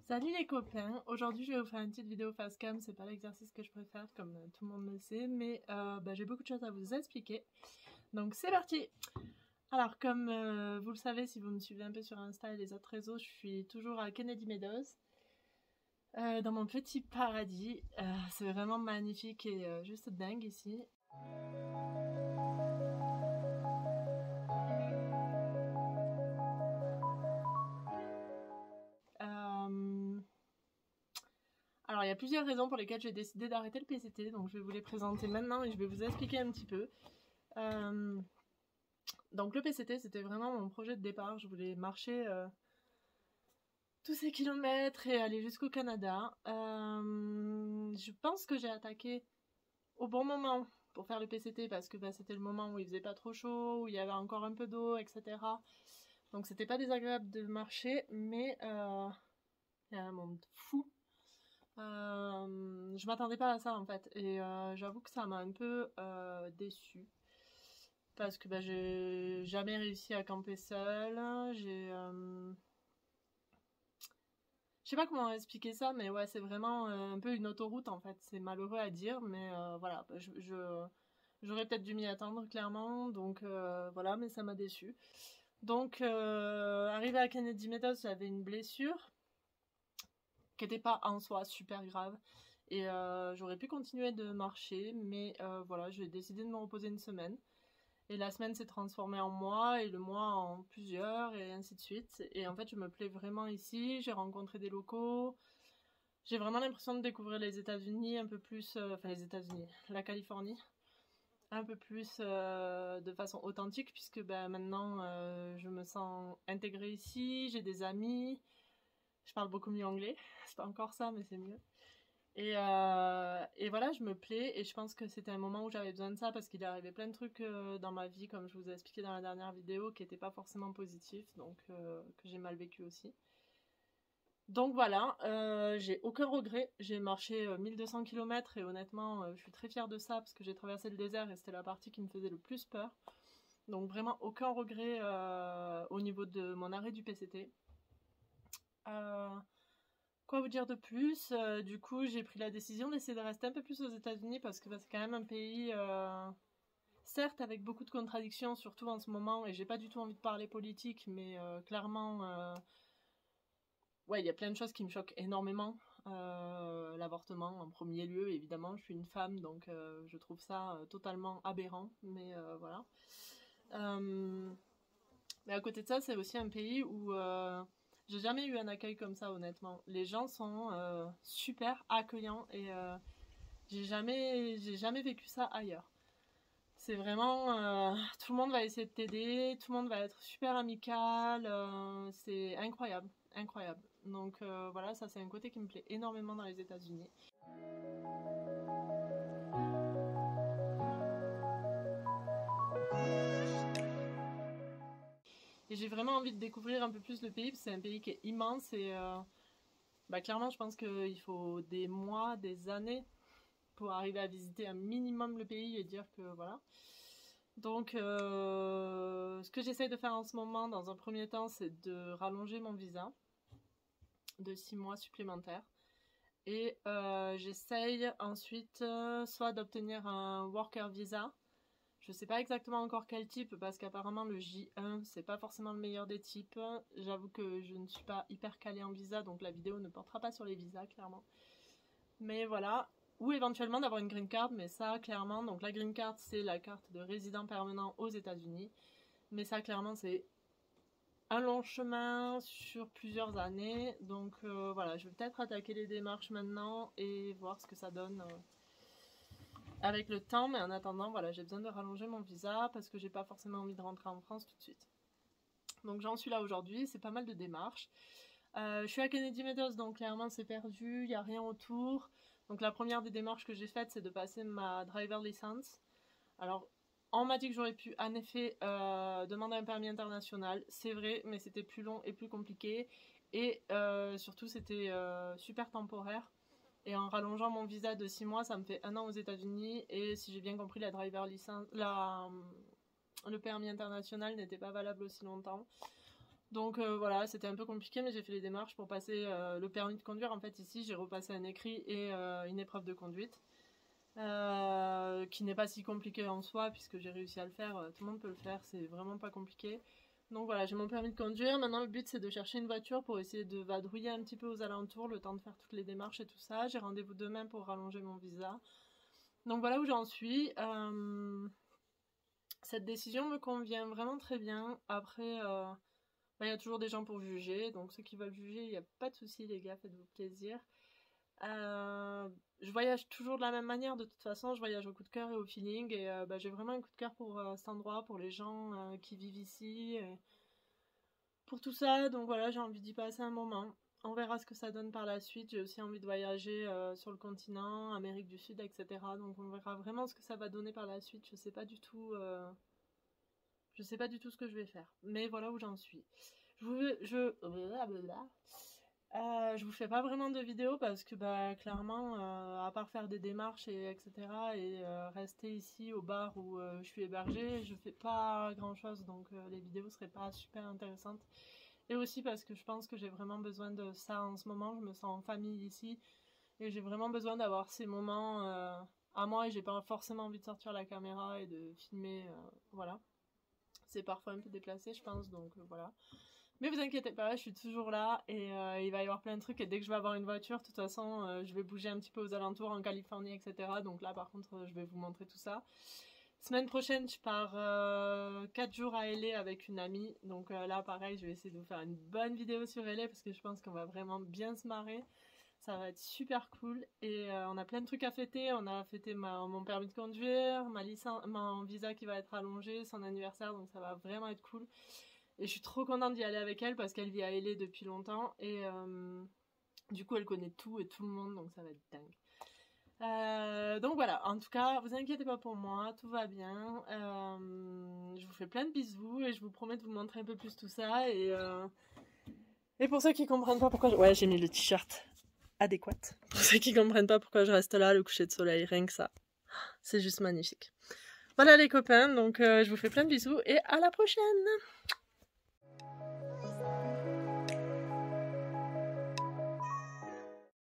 Salut les copains, aujourd'hui je vais vous faire une petite vidéo face cam, c'est pas l'exercice que je préfère comme tout le monde le sait, mais j'ai beaucoup de choses à vous expliquer, donc c'est parti. Alors comme vous le savez si vous me suivez un peu sur Insta et les autres réseaux, je suis toujours à Kennedy Meadows, dans mon petit paradis, c'est vraiment magnifique et juste dingue ici. Alors il y a plusieurs raisons pour lesquelles j'ai décidé d'arrêter le PCT, donc je vais vous les présenter maintenant et je vais vous expliquer un petit peu. Donc le PCT c'était vraiment mon projet de départ, je voulais marcher tous ces kilomètres et aller jusqu'au Canada. Je pense que j'ai attaqué au bon moment pour faire le PCT parce que c'était le moment où il faisait pas trop chaud, où il y avait encore un peu d'eau, etc. Donc c'était pas désagréable de marcher, mais il y a un monde fou. Je m'attendais pas à ça en fait et j'avoue que ça m'a un peu déçue parce que j'ai jamais réussi à camper seule. Je sais pas comment expliquer ça, mais ouais, c'est vraiment un peu une autoroute en fait. C'est malheureux à dire, mais voilà, j'aurais peut-être dû m'y attendre clairement, donc voilà, mais ça m'a déçu. Donc, arrivé à Kennedy Meadows, j'avais une blessure qui n'était pas en soi super grave. Et j'aurais pu continuer de marcher, mais voilà, j'ai décidé de me reposer une semaine. Et la semaine s'est transformée en mois, et le mois en plusieurs, et ainsi de suite. Et en fait, je me plais vraiment ici, j'ai rencontré des locaux. J'ai vraiment l'impression de découvrir les États-Unis un peu plus, enfin les États-Unis, la Californie, un peu plus de façon authentique, puisque maintenant je me sens intégrée ici, j'ai des amis, je parle beaucoup mieux anglais, c'est pas encore ça, mais c'est mieux. Et voilà, je me plais et je pense que c'était un moment où j'avais besoin de ça parce qu'il est arrivé plein de trucs dans ma vie, comme je vous ai expliqué dans la dernière vidéo, qui n'étaient pas forcément positifs, donc que j'ai mal vécu aussi. Donc voilà, j'ai aucun regret, j'ai marché 1200 km et honnêtement je suis très fière de ça parce que j'ai traversé le désert et c'était la partie qui me faisait le plus peur. Donc vraiment aucun regret au niveau de mon arrêt du PCT. Quoi vous dire de plus? Du coup, j'ai pris la décision d'essayer de rester un peu plus aux États-Unis parce que c'est quand même un pays, certes, avec beaucoup de contradictions, surtout en ce moment, et j'ai pas du tout envie de parler politique, mais clairement, ouais, il y a plein de choses qui me choquent énormément. L'avortement en premier lieu, évidemment, je suis une femme, donc je trouve ça totalement aberrant, mais voilà. Mais à côté de ça, c'est aussi un pays où j'ai jamais eu un accueil comme ça, honnêtement. Les gens sont super accueillants et j'ai jamais vécu ça ailleurs. C'est vraiment, tout le monde va essayer de t'aider, tout le monde va être super amical, c'est incroyable, incroyable. Donc voilà, ça c'est un côté qui me plaît énormément dans les États-Unis. Et j'ai vraiment envie de découvrir un peu plus le pays, parce que c'est un pays qui est immense et clairement je pense qu'il faut des mois, des années pour arriver à visiter un minimum le pays et dire que voilà. Donc ce que j'essaye de faire en ce moment dans un premier temps c'est de rallonger mon visa de 6 mois supplémentaires. Et j'essaye ensuite soit d'obtenir un worker visa. Je sais pas exactement encore quel type parce qu'apparemment le J1 c'est pas forcément le meilleur des types. J'avoue que je ne suis pas hyper calée en visa donc la vidéo ne portera pas sur les visas clairement. Mais voilà. Ou éventuellement d'avoir une green card, mais ça clairement, donc la green card c'est la carte de résident permanent aux États-Unis. Mais ça clairement c'est un long chemin sur plusieurs années. Donc voilà, je vais peut-être attaquer les démarches maintenant et voir ce que ça donne avec le temps. Mais en attendant, voilà, j'ai besoin de rallonger mon visa parce que j'ai pas forcément envie de rentrer en France tout de suite. Donc j'en suis là aujourd'hui, c'est pas mal de démarches. Je suis à Kennedy Meadows, donc clairement c'est perdu, il n'y a rien autour. Donc la première des démarches que j'ai faites, c'est de passer ma driver license. Alors, on m'a dit que j'aurais pu en effet demander un permis international, c'est vrai, mais c'était plus long et plus compliqué. Et surtout, c'était super temporaire. Et en rallongeant mon visa de 6 mois, ça me fait 1 an aux États-Unis. Et si j'ai bien compris, la driver license, le permis international n'était pas valable aussi longtemps. Donc voilà, c'était un peu compliqué, mais j'ai fait les démarches pour passer le permis de conduire. En fait, ici, j'ai repassé un écrit et une épreuve de conduite, qui n'est pas si compliqué en soi, puisque j'ai réussi à le faire. Tout le monde peut le faire, c'est vraiment pas compliqué. Donc voilà, j'ai mon permis de conduire. Maintenant, le but, c'est de chercher une voiture pour essayer de vadrouiller un petit peu aux alentours, le temps de faire toutes les démarches et tout ça. J'ai rendez-vous demain pour rallonger mon visa. Donc voilà où j'en suis. Cette décision me convient vraiment très bien. Après, il y a toujours des gens pour juger. Donc ceux qui veulent juger, il n'y a pas de souci, les gars, faites-vous plaisir. Je voyage toujours de la même manière, de toute façon, je voyage au coup de cœur et au feeling. Et j'ai vraiment un coup de cœur pour cet endroit, pour les gens qui vivent ici, et pour tout ça. Donc voilà, j'ai envie d'y passer un moment. On verra ce que ça donne par la suite. J'ai aussi envie de voyager sur le continent, Amérique du Sud, etc. Donc on verra vraiment ce que ça va donner par la suite. Je sais pas du tout ce que je vais faire. Mais voilà où j'en suis. Je vous fais pas vraiment de vidéos parce que clairement, à part faire des démarches etc. et rester ici au bar où je suis hébergée, je fais pas grand chose, donc les vidéos seraient pas super intéressantes. Et aussi parce que je pense que j'ai vraiment besoin de ça en ce moment. Je me sens en famille ici et j'ai vraiment besoin d'avoir ces moments à moi, et j'ai pas forcément envie de sortir la caméra et de filmer. Voilà, c'est parfois un peu déplacé, je pense, donc voilà. Mais vous inquiétez pas, je suis toujours là et il va y avoir plein de trucs, et dès que je vais avoir une voiture, de toute façon, je vais bouger un petit peu aux alentours en Californie, etc. Donc là, par contre, je vais vous montrer tout ça. Semaine prochaine, je pars 4 jours à LA avec une amie. Donc là, pareil, je vais essayer de vous faire une bonne vidéo sur LA parce que je pense qu'on va vraiment bien se marrer. Ça va être super cool. Et on a plein de trucs à fêter. On a fêté mon permis de conduire, mon visa qui va être allongé, son anniversaire. Donc ça va vraiment être cool. Et je suis trop contente d'y aller avec elle parce qu'elle vit à LA depuis longtemps. Et du coup, elle connaît tout et tout le monde. Donc ça va être dingue. Donc voilà, en tout cas, vous inquiétez pas pour moi, tout va bien. Je vous fais plein de bisous et je vous promets de vous montrer un peu plus tout ça. Et pour ceux qui comprennent pas pourquoi ouais, j'ai mis le t-shirt adéquat. Pour ceux qui comprennent pas pourquoi je reste là, le coucher de soleil, rien que ça, c'est juste magnifique. Voilà les copains, donc je vous fais plein de bisous et à la prochaine.